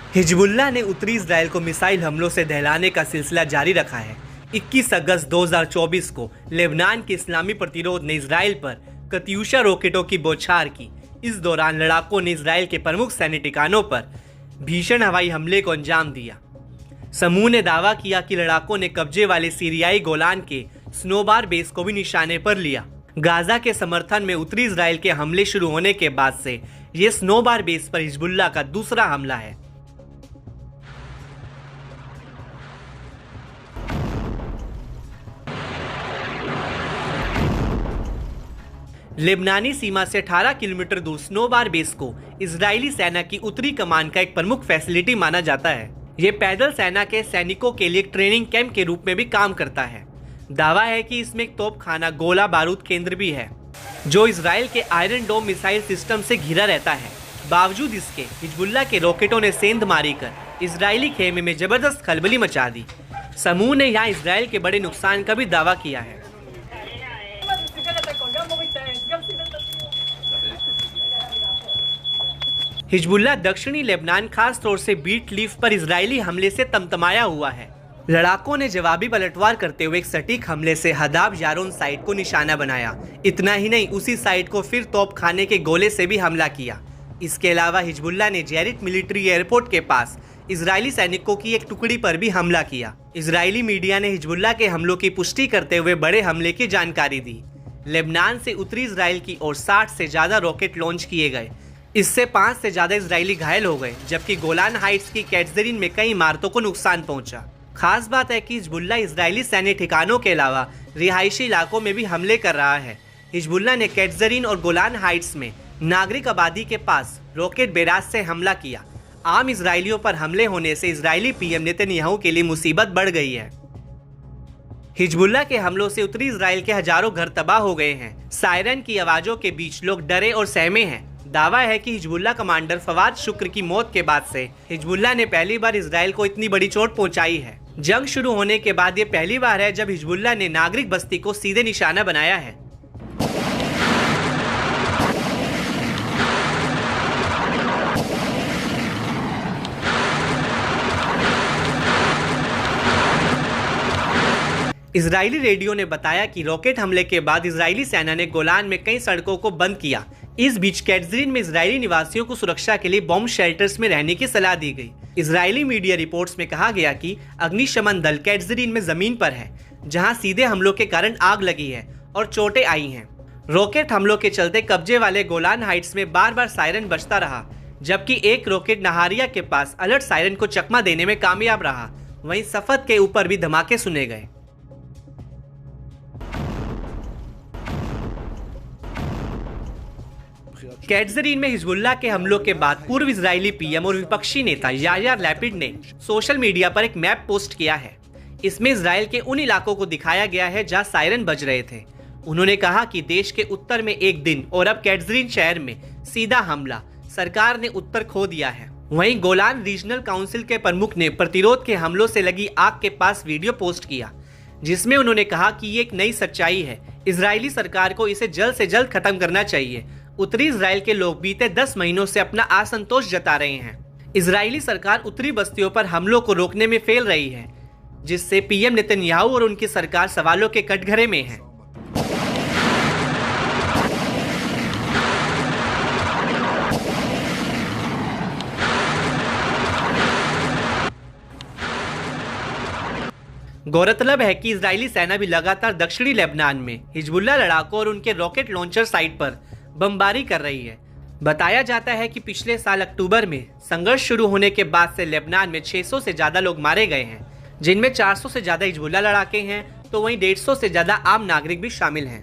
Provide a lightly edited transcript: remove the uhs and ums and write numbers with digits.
Hezbollah ने उत्तरी Israel को मिसाइल हमलों से दहलाने का सिलसिला जारी रखा है। 21 अगस्त 2024 को लेबनान के इस्लामी प्रतिरोध ने इजराइल पर कत्यूशा रॉकेटों की बौछार की। इस दौरान लड़ाकों ने इजराइल के प्रमुख सैन्य ठिकानों पर भीषण हवाई हमले को अंजाम दिया। समूह ने दावा किया कि लड़ाकों ने कब्जे वाले सीरियाई गोलान के स्नोबार बेस को भी निशाने पर लिया। गाजा के समर्थन में उत्तरी इजराइल के हमले शुरू होने के बाद से ये स्नोबार बेस पर हिजबुल्लाह का दूसरा हमला है। लेबनानी सीमा से 18 किलोमीटर दूर स्नोबार बेस को इजरायली सेना की उत्तरी कमान का एक प्रमुख फैसिलिटी माना जाता है। ये पैदल सेना के सैनिकों के लिए एक ट्रेनिंग कैंप के रूप में भी काम करता है। दावा है कि इसमें एक तोपखाना गोला बारूद केंद्र भी है जो इजराइल के आयरन डोम मिसाइल सिस्टम से घिरा रहता है। बावजूद इसके हिजबुल्लाह के रॉकेटों ने सेंधमारी कर इजरायली खेमे में जबरदस्त खलबली मचा दी। समूह ने यहाँ इजराइल के बड़े नुकसान का भी दावा किया है। हिजबुल्लाह दक्षिणी लेबनान खास तौर से बीट लीफ पर इजरायली हमले से तमतमाया हुआ है। लड़ाकों ने जवाबी पलटवार करते हुए एक सटीक हमले से हदाब यारोन साइट को निशाना बनाया। इतना ही नहीं, उसी साइट को फिर तोपखाने के गोले से भी हमला किया। इसके अलावा हिजबुल्लाह ने जेरिट मिलिट्री एयरपोर्ट के पास इजरायली सैनिकों की एक टुकड़ी पर भी हमला किया। इजरायली मीडिया ने हिजबुल्लाह के हमलों की पुष्टि करते हुए बड़े हमले की जानकारी दी। लेबनान से उत्तरी इजराइल की ओर 60 से ज्यादा रॉकेट लॉन्च किए गए। इससे 5 से ज्यादा इजरायली घायल हो गए, जबकि गोलान हाइट्स की कैट्जरीन में कई इमारतों को नुकसान पहुंचा। खास बात है कि हिजबुल्लाह इजरायली सैन्य ठिकानों के अलावा रिहायशी इलाकों में भी हमले कर रहा है। हिजबुल्लाह ने कैट्जरीन और गोलान हाइट्स में नागरिक आबादी के पास रॉकेट बैराज से हमला किया। आम इजरायलियों पर हमले होने से इजरायली पीएम नेतन्याहू के लिए मुसीबत बढ़ गई है। हिजबुल्लाह के हमलों से उत्तरी इजराइल के हजारों घर तबाह हो गए हैं। सायरन की आवाजों के बीच लोग डरे और सहमे हैं। दावा है कि हिजबुल्लाह कमांडर फवाद शुक्र की मौत के बाद से हिजबुल्लाह ने पहली बार इजराइल को इतनी बड़ी चोट पहुंचाई है। जंग शुरू होने के बाद ये पहली बार है जब हिजबुल्लाह ने नागरिक बस्ती को सीधे निशाना बनाया है। इजरायली रेडियो ने बताया कि रॉकेट हमले के बाद इजरायली सेना ने गोलान में कई सड़कों को बंद किया। इस बीच कैट्जरीन में इजरायली निवासियों को सुरक्षा के लिए बॉम्ब शेल्टर्स में रहने की सलाह दी गई। इजरायली मीडिया रिपोर्ट्स में कहा गया कि अग्निशमन दल कैट्जरीन में जमीन पर है, जहां सीधे हमलों के कारण आग लगी है और चोटें आई हैं। रॉकेट हमलों के चलते कब्जे वाले गोलान हाइट्स में बार बार सायरन बजता रहा, जबकि एक रॉकेट नहारिया के पास अलर्ट सायरन को चकमा देने में कामयाब रहा। वहीं सफद के ऊपर भी धमाके सुने गए। कैट्जरीन में हिजबुल्लाह के हमलों के बाद पूर्व इजरायली पीएम और विपक्षी नेता यायार लैपिड ने सोशल मीडिया पर एक मैप पोस्ट किया है। इसमें इजराइल के उन इलाकों को दिखाया गया है जहां सायरन बज रहे थे। उन्होंने कहा कि देश के उत्तर में एक दिन और अब कैट्जरीन शहर में सीधा हमला, सरकार ने उत्तर खो दिया है। वहीं गोलान रीजनल काउंसिल के प्रमुख ने प्रतिरोध के हमलों से लगी आग के पास वीडियो पोस्ट किया, जिसमें उन्होंने कहा कि ये एक नई सच्चाई है। इजरायली सरकार को इसे जल्द से जल्द खत्म करना चाहिए। उत्तरी इजराइल के लोग बीते 10 महीनों से अपना असंतोष जता रहे हैं। इजरायली सरकार उत्तरी बस्तियों पर हमलों को रोकने में फेल रही है, जिससे पीएम नेतन्याहू और उनकी सरकार सवालों के कटघरे में है। गौरतलब है कि इजरायली सेना भी लगातार दक्षिणी लेबनान में हिजबुल्लाह लड़ाकों और उनके रॉकेट लॉन्चर साइट पर बमबारी कर रही है। बताया जाता है कि पिछले साल अक्टूबर में संघर्ष शुरू होने के बाद से लेबनान में 600 से ज्यादा लोग मारे गए हैं, जिनमें 400 से ज्यादा हिजबुल्लाह लड़ाके हैं, तो वहीं 150 से ज्यादा आम नागरिक भी शामिल हैं।